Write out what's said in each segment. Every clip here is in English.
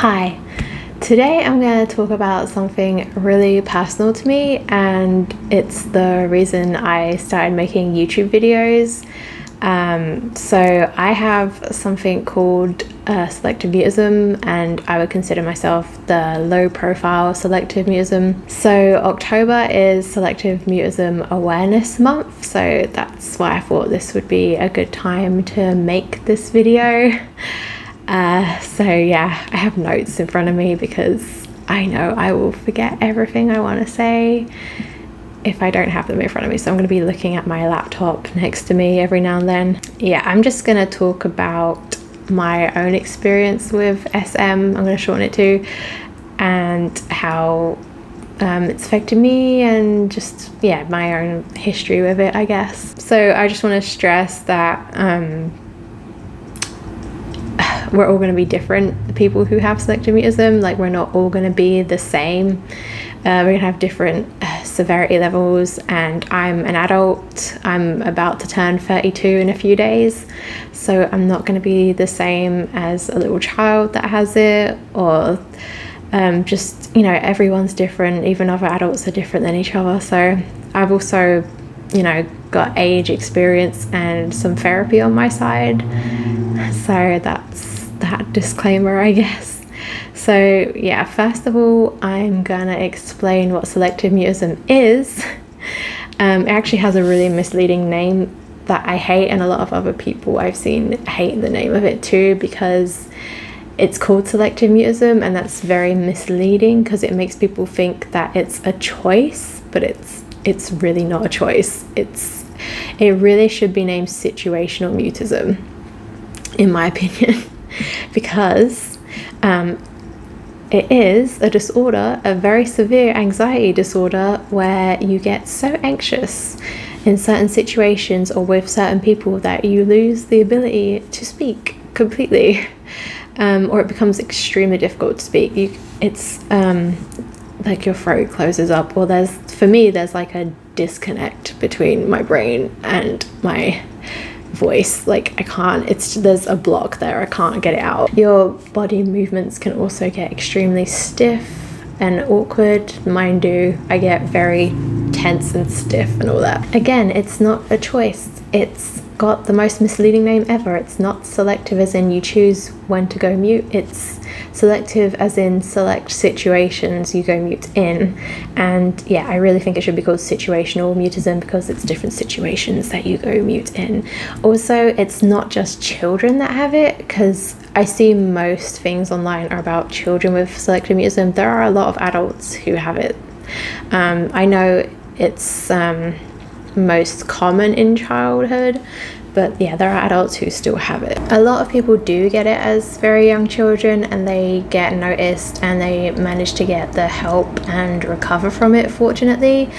Hi, today I'm going to talk about something really personal to me, and it's the reason I started making YouTube videos. So I have something called Selective Mutism, and I would consider myself the low profile Selective Mutism. So October is Selective Mutism Awareness Month, so that's why I thought this would be a good time to make this video. So yeah, I have notes in front of me because I know I will forget everything I want to say if I don't have them in front of me. So I'm going to be looking at my laptop next to me every now and then. Yeah, I'm just going to talk about my own experience with SM, I'm going to shorten it to, and how it's affected me, and just, yeah, my own history with it, I guess. So I just want to stress that we're all going to be different. The people who have selective mutism, like, we're not all going to be the same. We're going to have different severity levels, and I'm an adult. I'm about to turn 32 in a few days, so I'm not going to be the same as a little child that has it, or just, you know, everyone's different. Even other adults are different than each other. So I've also, you know, got age, experience, and some therapy on my side. So that's that disclaimer, I guess. So yeah, first of all, I'm gonna explain what selective mutism is. It actually has a really misleading name that I hate, and a lot of other people I've seen hate the name of it too, because it's called selective mutism, and that's very misleading because it makes people think that it's a choice, but it's really not a choice. It really should be named situational mutism, in my opinion, because it is a disorder, a very severe anxiety disorder, where you get so anxious in certain situations or with certain people that you lose the ability to speak completely, or it becomes extremely difficult to speak. It's like your throat closes up, or for me there's like a disconnect between my brain and my voice. Like, there's a block there, I can't get it out. Your body movements can also get extremely stiff and awkward. Mine do. I get very tense and stiff and all that. Again, it's not a choice. It's got the most misleading name ever. It's not selective as in you choose when to go mute. It's selective as in select situations you go mute in. And yeah, I really think it should be called situational mutism because it's different situations that you go mute in. Also, it's not just children that have it, because I see most things online are about children with selective mutism. There are a lot of adults who have it. I know it's most common in childhood, but yeah, there are adults who still have it. A lot of people do get it as very young children, and they get noticed and they manage to get the help and recover from it, fortunately.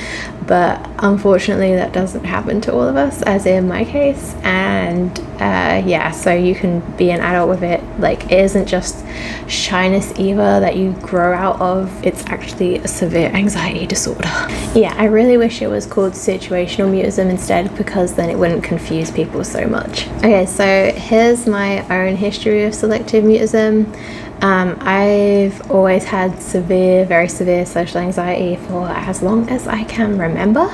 But unfortunately that doesn't happen to all of us, as in my case. And yeah, so you can be an adult with it. Like, it isn't just shyness either that you grow out of, it's actually a severe anxiety disorder. Yeah, I really wish it was called situational mutism instead, because then it wouldn't confuse people so much. Okay, so here's my own history of selective mutism. I've always had very severe social anxiety for as long as I can remember.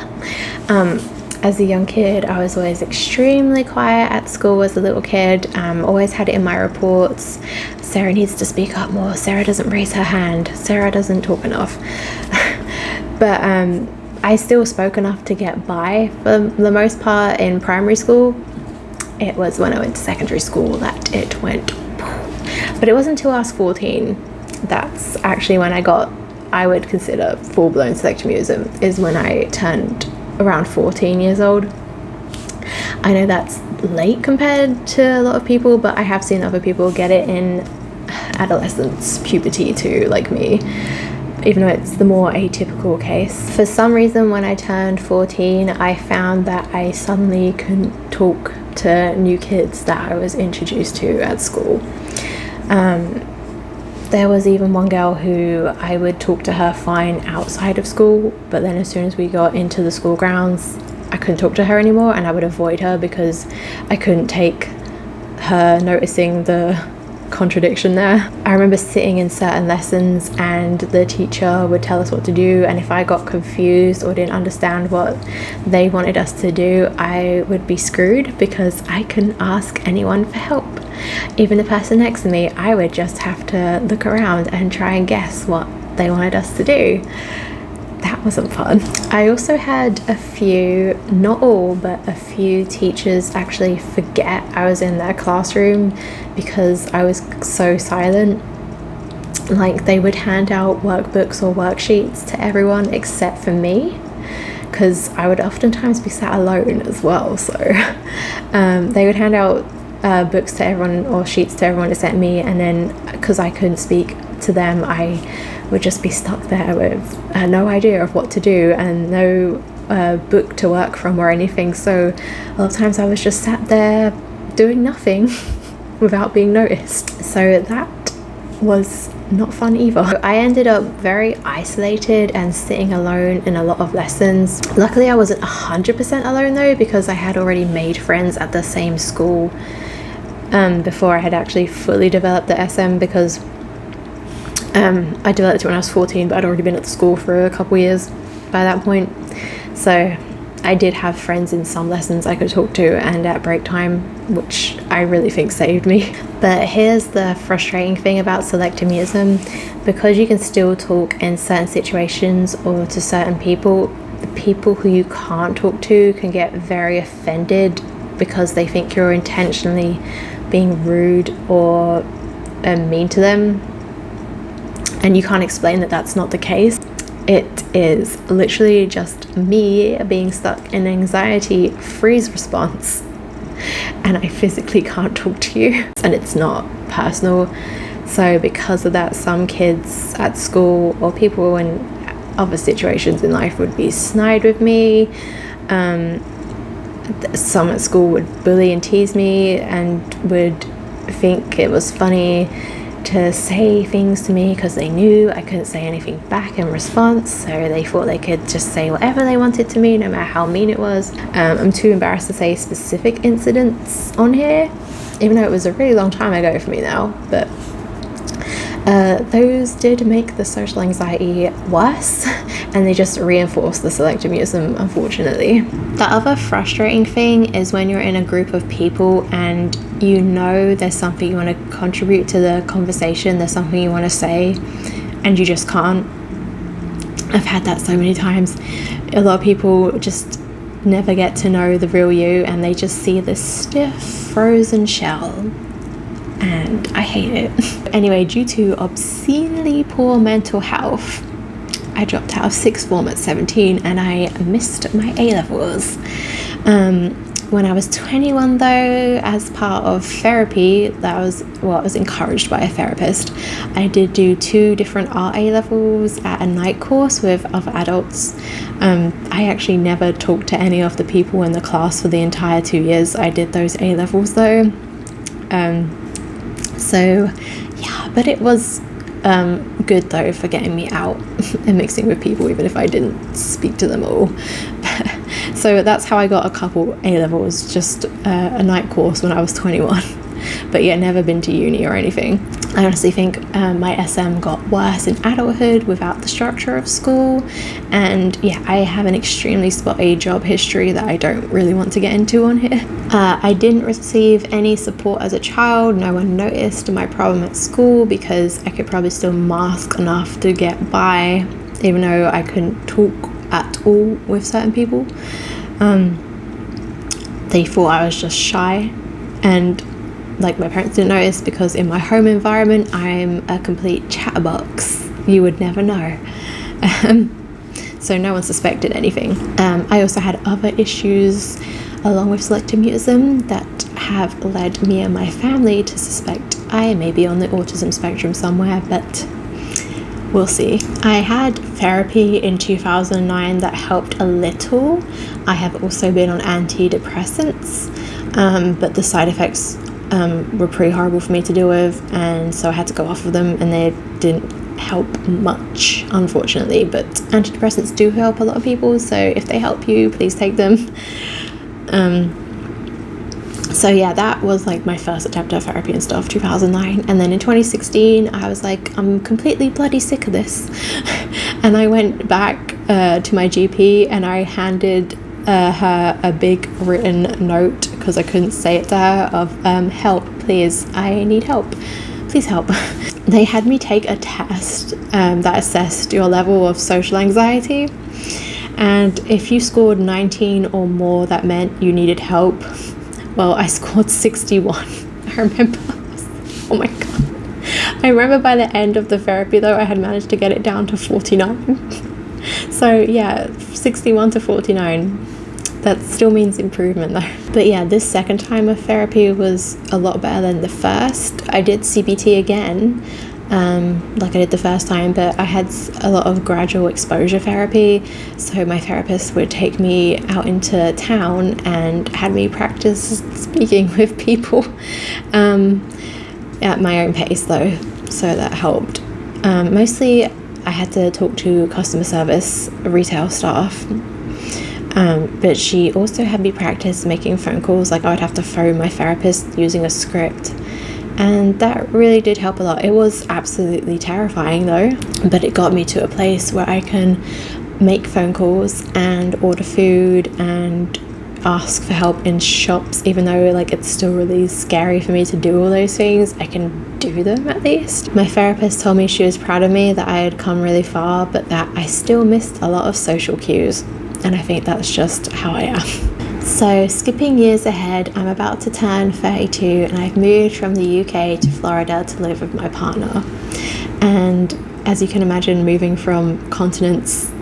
As a young kid, I was always extremely quiet at school as a little kid. Always had it in my reports: Sarah needs to speak up more, Sarah doesn't raise her hand, Sarah doesn't talk enough. But I still spoke enough to get by for the most part in primary school. It was when I went to secondary school that it went. But it wasn't until I was 14, that's actually when I would consider full-blown selective mutism, is when I turned around 14 years old. I know that's late compared to a lot of people, but I have seen other people get it in adolescence, puberty too, like me, even though it's the more atypical case. For some reason, when I turned 14, I found that I suddenly couldn't talk to new kids that I was introduced to at school. There was even one girl who I would talk to her fine outside of school, but then as soon as we got into the school grounds, I couldn't talk to her anymore, and I would avoid her because I couldn't take her noticing the contradiction there. I remember sitting in certain lessons and the teacher would tell us what to do, and if I got confused or didn't understand what they wanted us to do, I would be screwed because I couldn't ask anyone for help. Even the person next to me, I would just have to look around and try and guess what they wanted us to do. That wasn't fun. I also had a few, not all, but a few teachers actually forget I was in their classroom because I was so silent. Like, they would hand out workbooks or worksheets to everyone except for me, because I would oftentimes be sat alone as well. So they would hand out books to everyone or sheets to everyone except me, and then because I couldn't speak to them, I would just be stuck there with no idea of what to do and no book to work from or anything. So a lot of times I was just sat there doing nothing without being noticed. So that was not fun either. I ended up very isolated and sitting alone in a lot of lessons. Luckily I wasn't 100% alone though, because I had already made friends at the same school before I had actually fully developed the SM, because I developed it when I was 14, but I'd already been at the school for a couple years by that point. So I did have friends in some lessons I could talk to and at break time, which I really think saved me. But here's the frustrating thing about Selective Mutism: because you can still talk in certain situations or to certain people, the people who you can't talk to can get very offended because they think you're intentionally being rude or mean to them. And you can't explain that that's not the case. It is literally just me being stuck in anxiety freeze response, and I physically can't talk to you, and it's not personal. So because of that, some kids at school or people in other situations in life would be snide with me. Some at school would bully and tease me and would think it was funny to say things to me because they knew I couldn't say anything back in response, so they thought they could just say whatever they wanted to me, no matter how mean it was. I'm too embarrassed to say specific incidents on here, even though it was a really long time ago for me now, but those did make the social anxiety worse, and they just reinforced the selective mutism, unfortunately. The other frustrating thing is when you're in a group of people and you know there's something you want to contribute to the conversation, there's something you want to say, and you just can't. I've had that so many times. A lot of people just never get to know the real you, and they just see this stiff, frozen shell, and I hate it. Anyway, due to obscenely poor mental health, I dropped out of sixth form at 17 and I missed my A-levels. When I was 21 though, as part of therapy, I was encouraged by a therapist. I did do 2 different art A-levels at a night course with other adults. I actually never talked to any of the people in the class for the entire 2 years I did those A-levels though. So yeah, but it was good though for getting me out and mixing with people, even if I didn't speak to them all. So that's how I got a couple A-levels, just a night course when I was 21. But yeah, never been to uni or anything. I honestly think my SM got worse in adulthood without the structure of school, and yeah, I have an extremely spotty job history that I don't really want to get into on here. I didn't receive any support as a child. No one noticed my problem at school because I could probably still mask enough to get by, even though I couldn't talk at all with certain people. They thought I was just shy, and like my parents didn't notice because in my home environment I'm a complete chatterbox. You would never know. So no one suspected anything. I also had other issues along with selective mutism that have led me and my family to suspect I may be on the autism spectrum somewhere, but we'll see. I had therapy in 2009 that helped a little. I have also been on antidepressants, but the side effects were pretty horrible for me to deal with, and so I had to go off of them, and they didn't help much, unfortunately. But antidepressants do help a lot of people, so if they help you, please take them. So yeah, that was like my first attempt at therapy and stuff, 2009. And then in 2016 I was like, I'm completely bloody sick of this. And I went back to my GP and I handed her a big written note, because I couldn't say it to her, of help please, I need help, please help. They had me take a test that assessed your level of social anxiety, and if you scored 19 or more, that meant you needed help. Well, I scored 61. I remember. Oh my god. I remember by the end of the therapy though, I had managed to get it down to 49. So yeah, 61 to 49. That still means improvement though. But yeah, this second time of therapy was a lot better than the first. I did CBT again, like I did the first time, but I had a lot of gradual exposure therapy. So my therapist would take me out into town and had me practice speaking with people at my own pace though, so that helped. Mostly I had to talk to customer service, retail staff, but she also had me practice making phone calls. Like I would have to phone my therapist using a script, and that really did help a lot. It was absolutely terrifying though, but it got me to a place where I can make phone calls and order food and ask for help in shops. Even though like it's still really scary for me to do all those things, I can do them at least. My therapist told me she was proud of me, that I had come really far, but that I still missed a lot of social cues, and I think that's just how I am. So skipping years ahead, I'm about to turn 32 and I've moved from the UK to Florida to live with my partner. And as you can imagine, moving from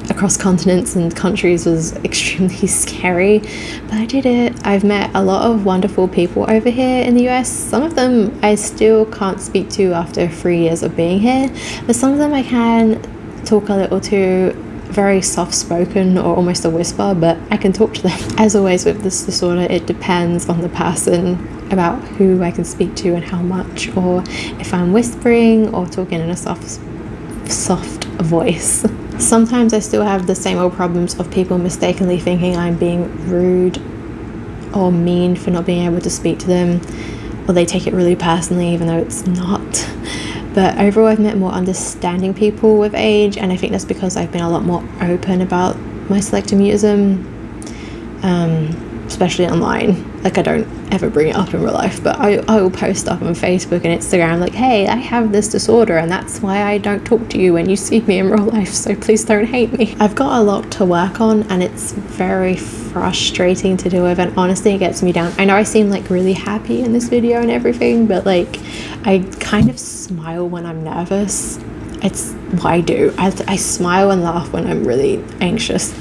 across continents and countries was extremely scary, but I did it. I've met a lot of wonderful people over here in the US. Some of them I still can't speak to after 3 years of being here, but some of them I can talk a little to. Very soft spoken or almost a whisper, but I can talk to them. As always with this disorder, it depends on the person about who I can speak to and how much, or if I'm whispering or talking in a soft voice. Sometimes I still have the same old problems of people mistakenly thinking I'm being rude or mean for not being able to speak to them, or they take it really personally even though it's not. But overall, I've met more understanding people with age, and I think that's because I've been a lot more open about my selective mutism, especially online. Like I don't ever bring it up in real life, but I will post up on Facebook and Instagram like, hey, I have this disorder and that's why I don't talk to you when you see me in real life, so please don't hate me. I've got a lot to work on and it's very frustrating to deal with, and honestly it gets me down. I know I seem like really happy in this video and everything, but like I kind of smile when I'm nervous. It's what I do. I smile and laugh when I'm really anxious.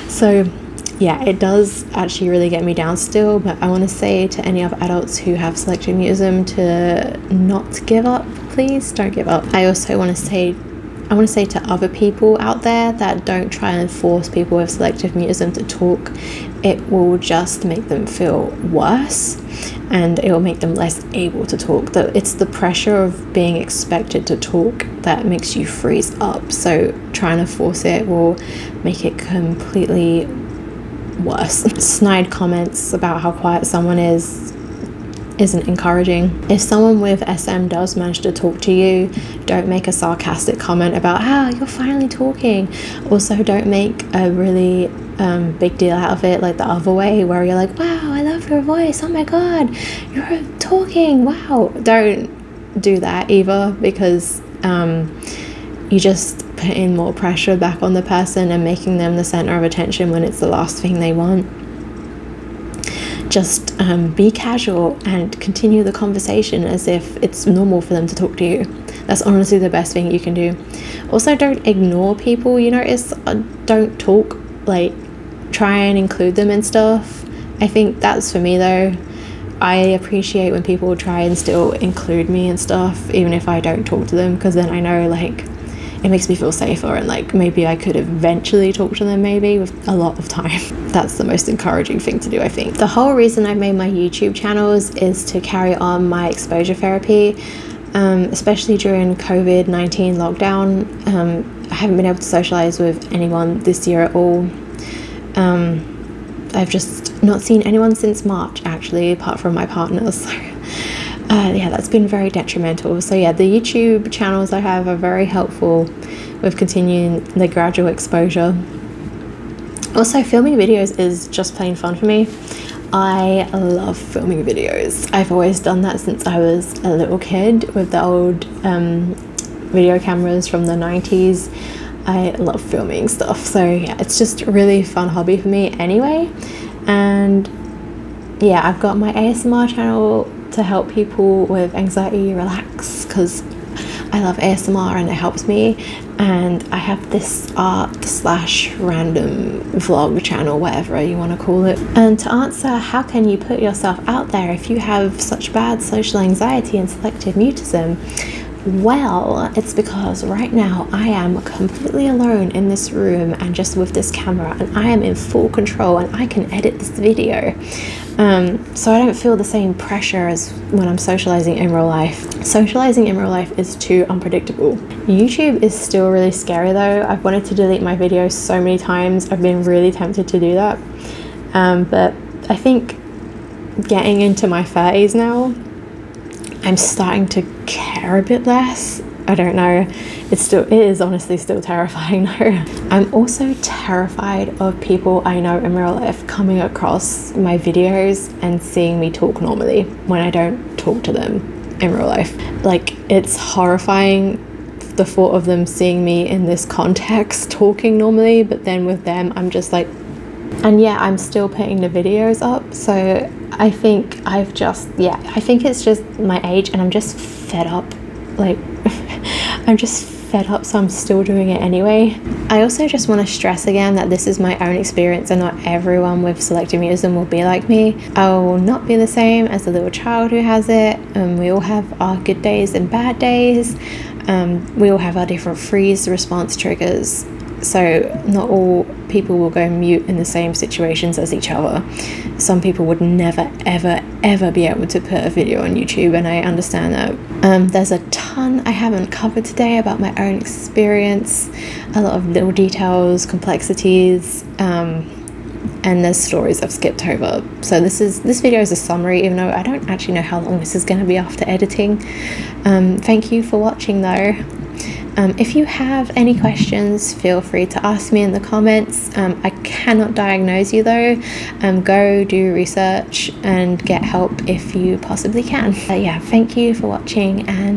So yeah, it does actually really get me down still, but I want to say to any other adults who have selective mutism to not give up. Please don't give up. I also want to say to other people out there that don't try and force people with selective mutism to talk. It will just make them feel worse and it will make them less able to talk. It's the pressure of being expected to talk that makes you freeze up. So trying to force it will make it completely worse. Snide comments about how quiet someone isn't encouraging. If someone with SM does manage to talk to you, don't make a sarcastic comment about how you're finally talking. Also, don't make a really big deal out of it like the other way where you're like, wow, I love your voice, oh my god, you're talking, wow. Don't do that either, because you just put in more pressure back on the person and making them the center of attention when it's the last thing they want. Just be casual and continue the conversation as if it's normal for them to talk to you. That's honestly the best thing you can do. Also, don't ignore people you notice don't talk. Like, try and include them in stuff. I think that's for me though. I appreciate when people try and still include me and stuff, even if I don't talk to them, because then I know like it makes me feel safer, and like maybe I could eventually talk to them maybe with a lot of time. That's the most encouraging thing to do, I think. The whole reason I made my YouTube channels is to carry on my exposure therapy, especially during COVID-19 lockdown. I haven't been able to socialize with anyone this year at all. I've just not seen anyone since March, actually, apart from my partner. So yeah, that's been very detrimental. So yeah, the YouTube channels I have are very helpful with continuing the gradual exposure. Also, filming videos is just plain fun for me. I love filming videos. I've always done that since I was a little kid with the old video cameras from the 90s. I love filming stuff. So yeah, it's just a really fun hobby for me anyway. And yeah, I've got my ASMR channel to help people with anxiety relax, because I love ASMR and it helps me. And I have this art/random vlog channel, whatever you want to call it. And to answer how can you put yourself out there if you have such bad social anxiety and selective mutism, well, it's because right now I am completely alone in this room and just with this camera, and I am in full control and I can edit this video. So I don't feel the same pressure as when I'm socializing in real life. Socializing in real life is too unpredictable. YouTube is still really scary though. I've wanted to delete my videos so many times. I've been really tempted to do that. But I think getting into my 30s now, I'm starting to care a bit less. I don't know. It is honestly still terrifying though. I'm also terrified of people I know in real life coming across my videos and seeing me talk normally when I don't talk to them in real life. Like, it's horrifying, the thought of them seeing me in this context talking normally, but then with them I'm just like, and yeah, I'm still putting the videos up. So I think I think it's just my age and I'm just fed up. Like, I'm just fed up, so I'm still doing it anyway. I also just want to stress again that this is my own experience and not everyone with selective mutism will be like me. I will not be the same as the little child who has it. We all have our good days and bad days. We all have our different freeze response triggers. So not all people will go mute in the same situations as each other. Some people would never, ever be able to put a video on YouTube, and I understand that. There's a ton I haven't covered today about my own experience, a lot of little details, complexities, and there's stories I've skipped over. So this video is a summary, even though I don't actually know how long this is going to be after editing. Thank you for watching though. If you have any questions, feel free to ask me in the comments. I cannot diagnose you though. Go do research and get help if you possibly can. Yeah, thank you for watching, and